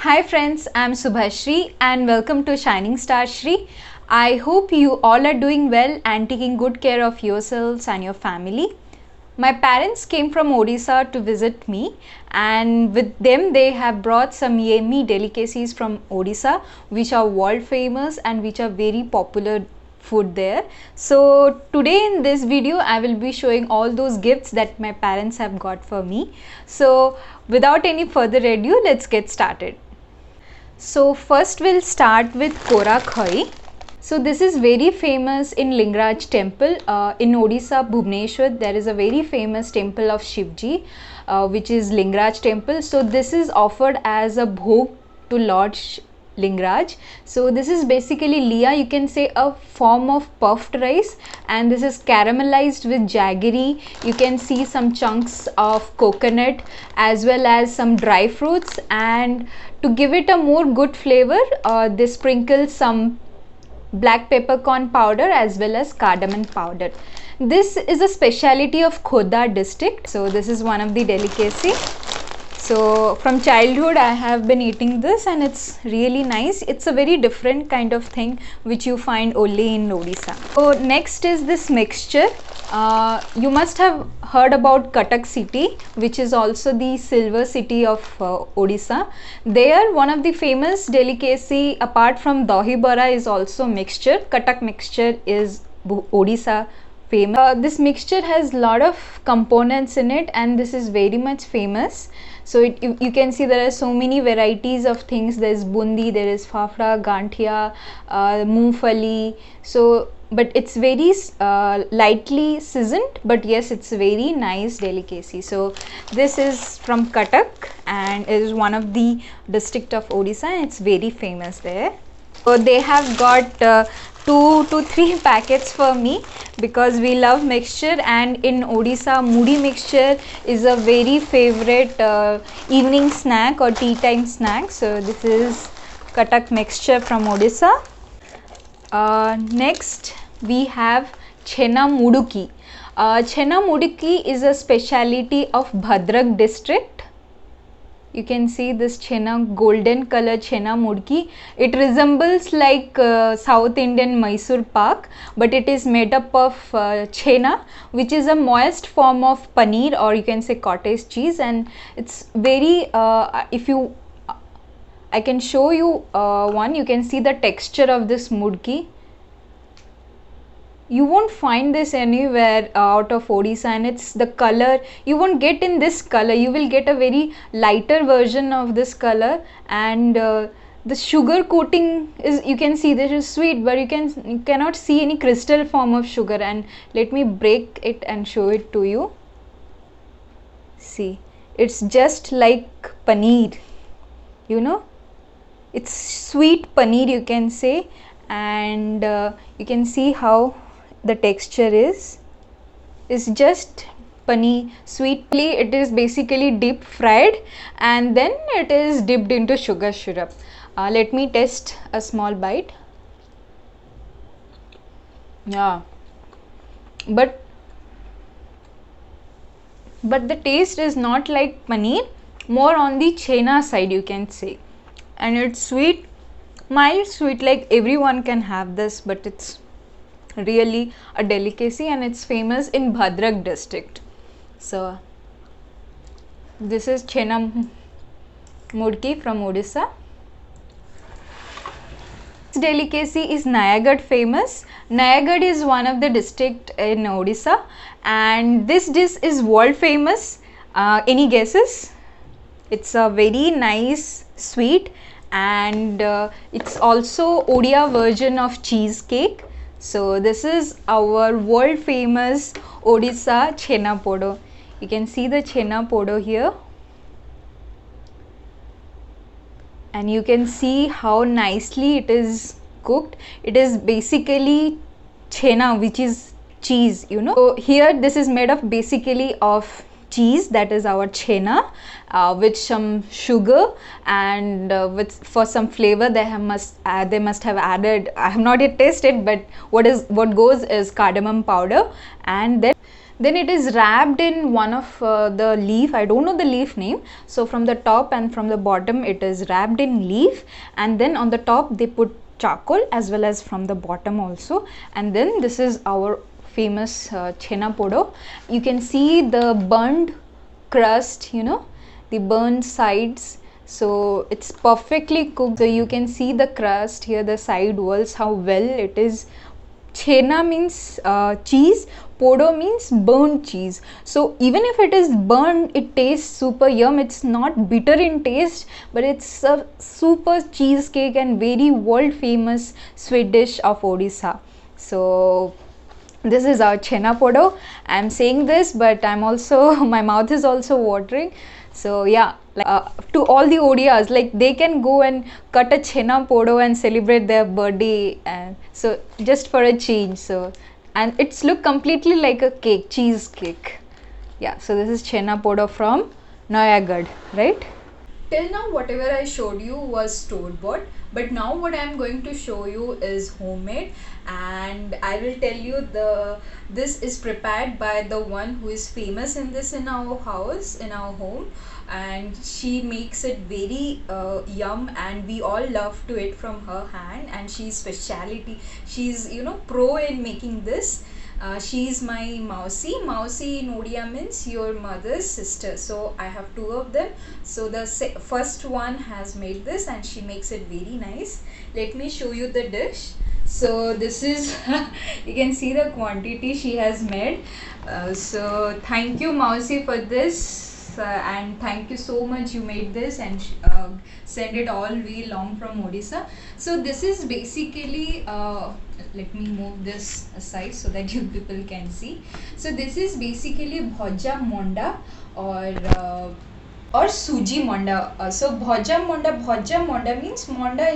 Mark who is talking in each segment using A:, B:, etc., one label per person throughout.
A: Hi friends, I'm Subhashri and welcome to Shining Star Shri. I hope you all are doing well and taking good care of yourselves and your family. My parents came from Odisha to visit me, and with them they have brought some yummy delicacies from Odisha which are world famous and which are very popular food there. So today in this video I will be showing all those gifts that my parents have got for me. So without any further ado, let's get started. So first we'll start with Kora Khoi. So this is very famous in Lingaraj temple in Odisha, Bhubaneswar. There is a very famous temple of Shivji which is Lingaraj temple. So this is offered as a bhog to Lord Lingaraj. So this is basically liya, you can say, a form of puffed rice, and this is caramelized with jaggery. You can see some chunks of coconut as well as some dry fruits, and to give it a more good flavor they sprinkle some black peppercorn powder as well as cardamom powder. This is a speciality of Khordha district. So this is one of the delicacy. So from childhood I have been eating this and it's really nice. It's a very different kind of thing which you find only in Odisha. So next is this mixture. You must have heard about Cuttack city, which is also the silver city of Odisha. There one of the famous delicacy apart from dahi bara is also mixture. Cuttack mixture is Odisha famous. This mixture has lot of components in it and this is very much famous. So you can see there are so many varieties of things. There is bundi, there is fafda, gantia, moongfali. So but it's very lightly seasoned, but yes, it's a very nice delicacy. So this is from Cuttack and it is one of the district of Odisha and it's very famous there. So they have got 2 to 3 packets for me because we love mixture, and in Odisha moody mixture is a very favorite evening snack or tea time snack. So this is Cuttack mixture from Odisha. Next we have Chhena Muduki. Chhena Muduki is a speciality of Bhadrak district. You can see this chhena, golden color chhena mudki. It resembles like South Indian Mysore pak, but it is made up of chhena, which is a moist form of paneer, or you can say cottage cheese, and it's very I can show you one. You can see the texture of this mudki. You won't find this anywhere out of Odisha, and it's the color you won't get in this color. You will get a very lighter version of this color, and the sugar coating is, you can see this is sweet, but you cannot see any crystal form of sugar. And let me break it and show it to you. See, it's just like paneer, you know, it's sweet paneer, you can say, and you can see how the texture is just paneer sweetly. It is basically deep fried and then it is dipped into sugar syrup. Let me test a small bite. Yeah, but the taste is not like paneer, more on the chhena side, you can say, and it's sweet, mild sweet, like everyone can have this, but it's really a delicacy and it's famous in Bhadrak district. So this is Chhena Mudki from Odisha. This delicacy is Nayagad famous. Nayagad is one of the district in Odisha and this dish is world famous. Any guesses? It's a very nice sweet and it's also Odia version of cheesecake. So this is our world famous Odisha Chhena Podo. You can see the Chhena Podo here, and you can see how nicely it is cooked. It is basically chhena, which is cheese, you know. So here this is made of basically of cheese, that is our chhena, with some sugar and with for some flavor they must have added, I have not yet tasted, but what goes is cardamom powder, and then Then it is wrapped in one of the leaf, I don't know the leaf name. So from the top and from the bottom it is wrapped in leaf, and then on the top they put charcoal as well as from the bottom also. And then this is our famous chhena podo. You can see the burned crust, you know, the burned sides. So it's perfectly cooked. So you can see the crust here, the side walls, how well it is. Chhena means cheese, podo means burnt cheese. So even if it is burnt, it tastes super yum. It's not bitter in taste, but it's a super cheesecake and very world famous sweet dish of Odisha. So this is our chhena podo. I'm saying this, but I'm also my mouth is also watering. So yeah, like, to all the Odias, like they can go and cut a chhena podo and celebrate their birthday, and so just for a change. So, and it's look completely like a cake, cheesecake. Yeah, so this is chhena podo from Noyagad, right? Till now whatever I showed you was store bought, but now what I am going to show you is homemade, and I will tell you this is prepared by the one who is famous in this in our house, in our home, and she makes it very yum, and we all love to eat from her hand, and she's speciality, she's, you know, pro in making this. She's my Mausi. Mausi in Odia means your mother's sister. So I have two of them. So the first one has made this and she makes it very nice. Let me show you the dish. So this is, you can see the quantity she has made. So thank you Mausi for this. And thank you so much, you made this and send it all way long from Odisha. So this is basically let me move this aside so that you people can see. So this is basically bhoja monda or suji monda. So bhoja monda means monda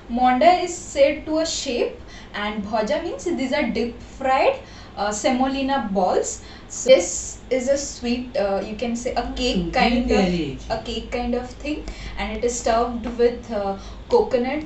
A: monda is said to a shape, and bhoja means these are deep fried semolina balls. So this is a sweet, you can say a cake kind of thing, and it is stuffed with coconut,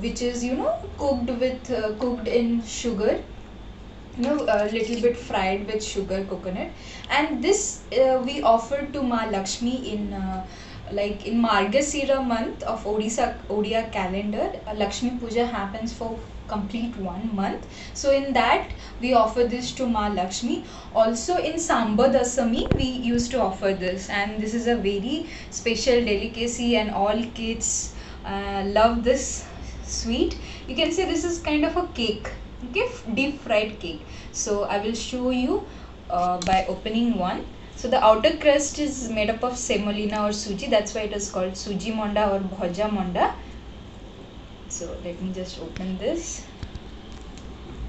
A: which is, you know, cooked in sugar, you know, a little bit fried with sugar, coconut. And this we offer to Ma Lakshmi in like in Margasira month of Odia calendar. Lakshmi Puja happens for complete 1 month. So in that we offer this to Ma Lakshmi. Also in Samba Dasami we used to offer this, and this is a very special delicacy and all kids love this sweet. You can say this is kind of a cake, okay, deep fried cake. So I will show you by opening one. So the outer crust is made up of semolina or suji, that's why it is called suji monda or bhoja monda. So let me just open this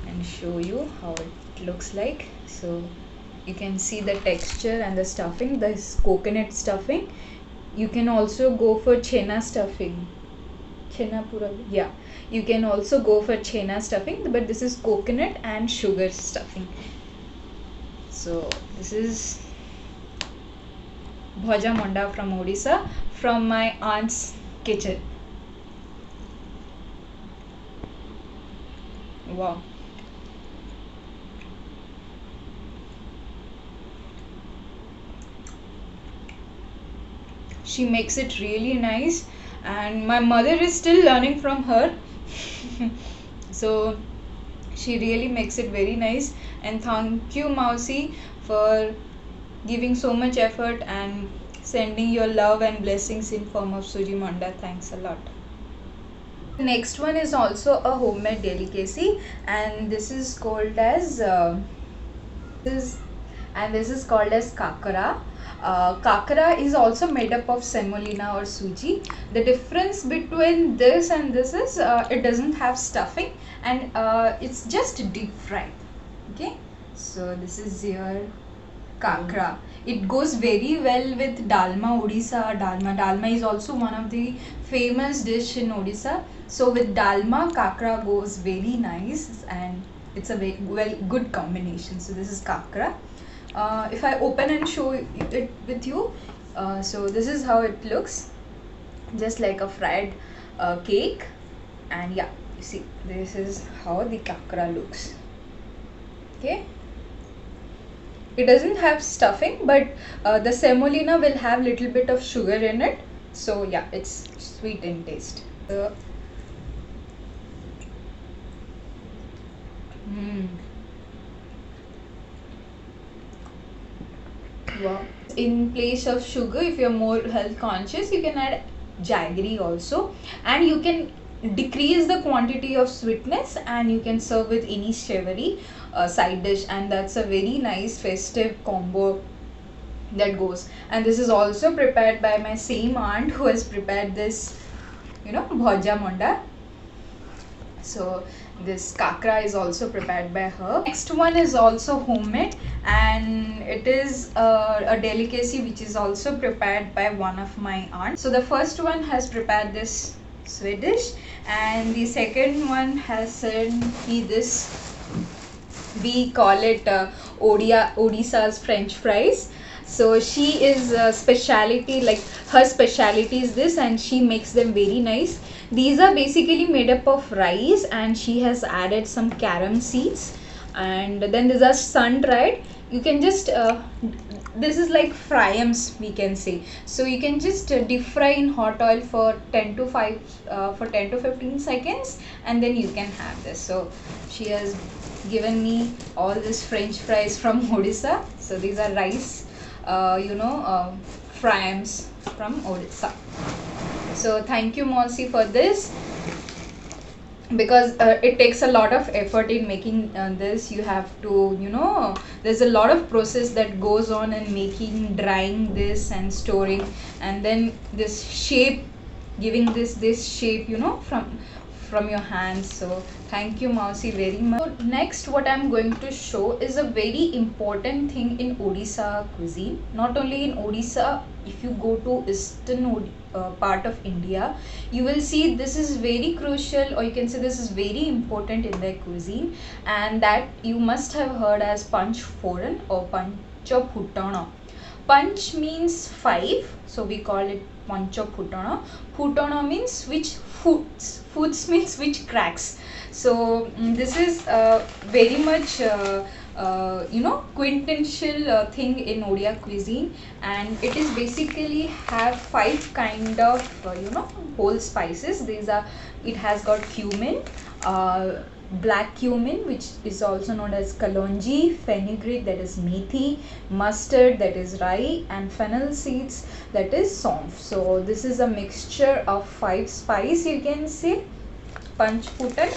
A: and show you how it looks like. So you can see the texture and the stuffing, this coconut stuffing. You can also go for chhena stuffing. Chhena pura, yeah. You can also go for chhena stuffing, but this is coconut and sugar stuffing. So this is bhoja monda from Odisha, from my aunt's kitchen. Wow. She makes it really nice, and my mother is still learning from her. So she really makes it very nice, and thank you Mausi for giving so much effort and sending your love and blessings in form of suji manda. Thanks a lot. The next one is also a homemade delicacy, and this is called as this is called as kakara. Kakara is also made up of semolina or suji. The difference between this and this is it doesn't have stuffing, and it's just deep fried. Okay, so this is your kakra. It goes very well with dalma, Odisha dalma. Dalma is also one of the famous dish in Odisha. So with dalma, kakra goes very nice, and it's a very good combination. So this is kakra. If I open and show it with you, so this is how it looks, just like a fried cake. And yeah, you see, this is how the kakra looks. Okay, it doesn't have stuffing, but the semolina will have little bit of sugar in it, so yeah, it's sweet in taste. Mm. Wow. In place of sugar, if you're more health conscious, you can add jaggery also, and you can decrease the quantity of sweetness, and you can serve with any savory side dish, and that's a very nice festive combo that goes. And this is also prepared by my same aunt who has prepared this, bhoja monda. So this kakra is also prepared by her. Next one is also homemade, and it is a delicacy which is also prepared by one of my aunts. So the first one has prepared this Swedish, and the second one has sent me this, we call it Odisha's French fries. So she is a speciality, like her speciality is this, and she makes them very nice. These are basically made up of rice, and she has added some carom seeds, and then these are sun dried. You can just this is like fryams, we can say. So you can just deep fry in hot oil for 10 to 15 seconds, and then you can have this. So she has given me all these French fries from Odisha. So these are rice, fryams from Odisha. So thank you, Monsi, for this, because it takes a lot of effort in making this. You have to, there's a lot of process that goes on in making, drying this and storing, and then this shape, giving this shape, from your hands. So thank you, Mausi, very much. So next, what I'm going to show is a very important thing in Odisha cuisine. Not only in Odisha, if you go to eastern part of India, you will see this is very crucial, or you can say this is very important in their cuisine, and that you must have heard as Panch Foran or Pancha Putana. Panch means 5, so we call it Pancha Putana. Putana means which foods. Foods means which cracks. So this is very much quintessential thing in Odia cuisine, and it is basically have 5 kind of whole spices. These are, it has got cumin, black cumin, which is also known as kalonji, fenugreek, that is methi, mustard, that is rai, and fennel seeds, that is saunf. So this is a mixture of 5 spice, you can say, panchputan.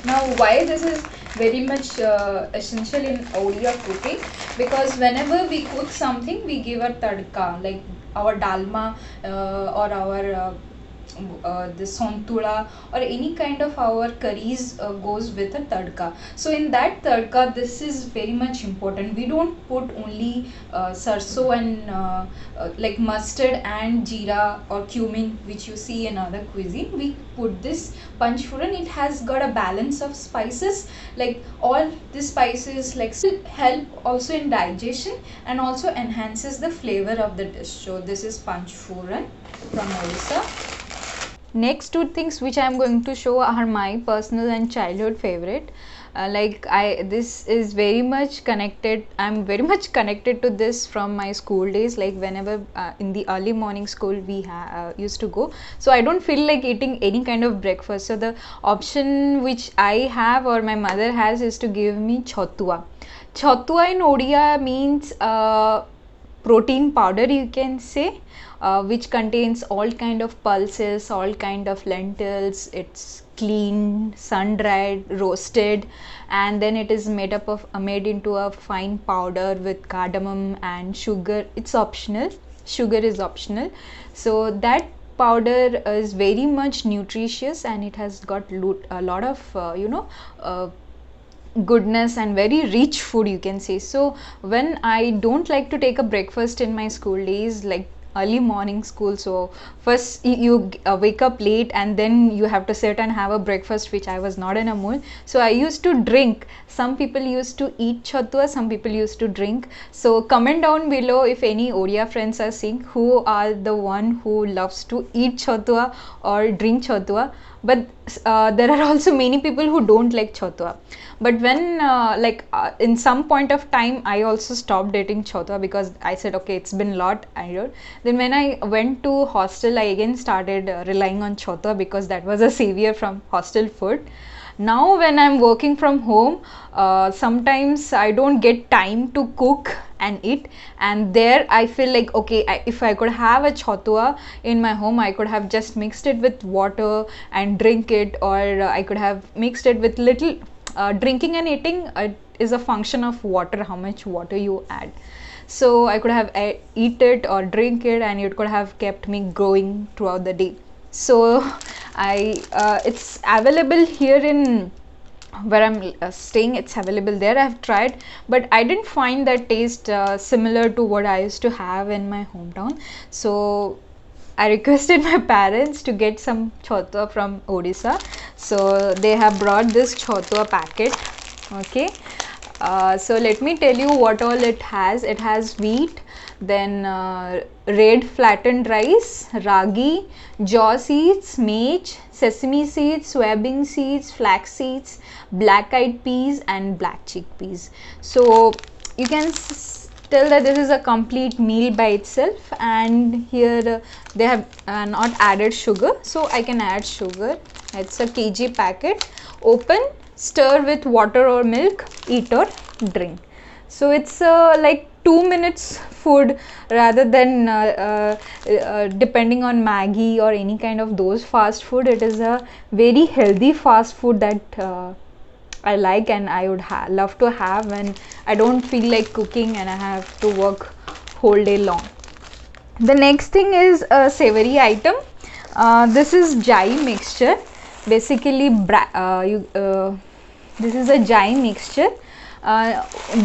A: Now why this is very much essential in Odia cooking? Because whenever we cook something, we give a tadka, like our dalma or our the sontula or any kind of our curries goes with a tadka. So in that tadka, this is very much important. We don't put only sarso and like mustard and jeera or cumin, which you see in other cuisine. We put this panchfuran. It has got a balance of spices, like all the spices like help also in digestion and also enhances the flavor of the dish. So this is panchfuran from Odisha. Next two things which I am going to show are my personal and childhood favorite. This is very much connected. I'm very much connected to this from my school days. Like whenever in the early morning school we used to go, so I don't feel like eating any kind of breakfast. So the option which I have or my mother has is to give me chotua. Chotua in Odia means protein powder, you can say, which contains all kind of pulses, all kind of lentils. It's cleaned, sun dried, roasted, and then it is made up of made into a fine powder with cardamom and sugar. It's optional, sugar is optional. So that powder is very much nutritious, and it has got a lot of goodness and very rich food, you can say. So when I don't like to take a breakfast in my school days, like early morning school, so first you wake up late and then you have to sit and have a breakfast, which I was not in a mood. So I used to drink. Some people used to eat chatua, some people used to drink. So comment down below if any Odia friends are seeing, who are the one who loves to eat chatua or drink chatua. But there are also many people who don't like chatua. But when in some point of time I also stopped eating chatua because I said okay, it's been a lot. Then when I went to hostel, I again started relying on chatua because that was a savior from hostel food. Now when I'm working from home, sometimes I don't get time to cook and eat, and there I feel like okay, if I could have a chatua in my home, I could have just mixed it with water and drink it, or I could have mixed it with little. Drinking and eating is a function of water, how much water you add. So I could have eat it or drink it, and it could have kept me growing throughout the day. So it's available here in where I'm staying. It's available there. I've tried, but I didn't find that taste similar to what I used to have in my hometown. So I requested my parents to get some chatua from Odisha. So they have brought this chatua packet. Okay. So let me tell you what all it has. It has wheat, then red flattened rice, ragi, jaw seeds, maize, sesame seeds, soybean seeds, flax seeds, black eyed peas and black chickpeas. So you can tell that this is a complete meal by itself, and here they have not added sugar, so I can add sugar. It's a kg packet. Open, stir with water or milk, eat or drink. So it's like 2 minutes food rather than depending on Maggi or any kind of those fast food. It is a very healthy fast food that I like, and I would love to have when I don't feel like cooking and I have to work whole day long. The next thing is a savory item. This is jai mixture. Basically, this is a jai mixture.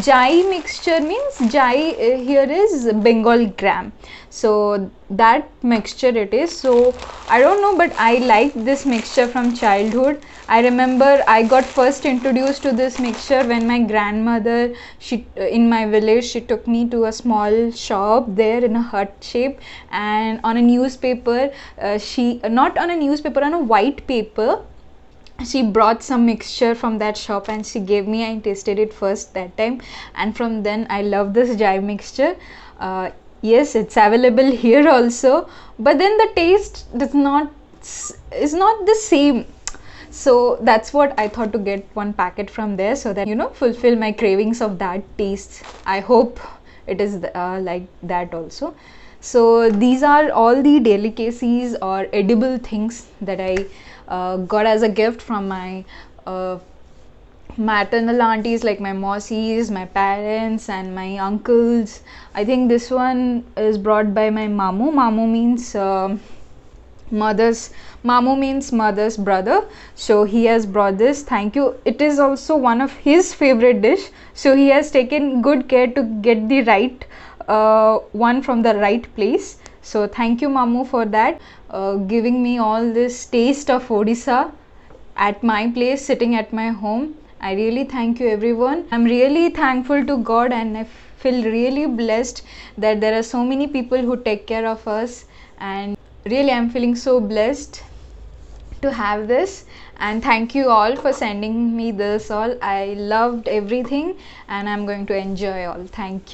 A: Jai mixture means jai here is Bengal gram, so that mixture it is. So I don't know, but I like this mixture from childhood. I remember I got first introduced to this mixture when my grandmother, she in my village, she took me to a small shop there in a hut shape, and on a newspaper, she not on a newspaper, on a white paper, she brought some mixture from that shop and she gave me. I tasted it first that time, and from then I love this jai mixture. Yes, it's available here also, but then the taste is not the same. So that's what I thought, to get one packet from there so that, you know, fulfill my cravings of that taste. I hope it is like that also. So these are all the delicacies or edible things that I got as a gift from my maternal aunties, like my mausies, my parents and my uncles. I think this one is brought by my mamu. Mamu means mamu means mother's brother, so he has brought this. Thank you. It is also one of his favorite dish, so he has taken good care to get the right one from the right place. So thank you mamu for that, giving me all this taste of Odisha at my place, sitting at my home. I really thank you everyone. I'm really thankful to God, and I feel really blessed that there are so many people who take care of us, and really I'm feeling so blessed to have this. And thank you all for sending me this all. I loved everything and I'm going to enjoy all. Thank you.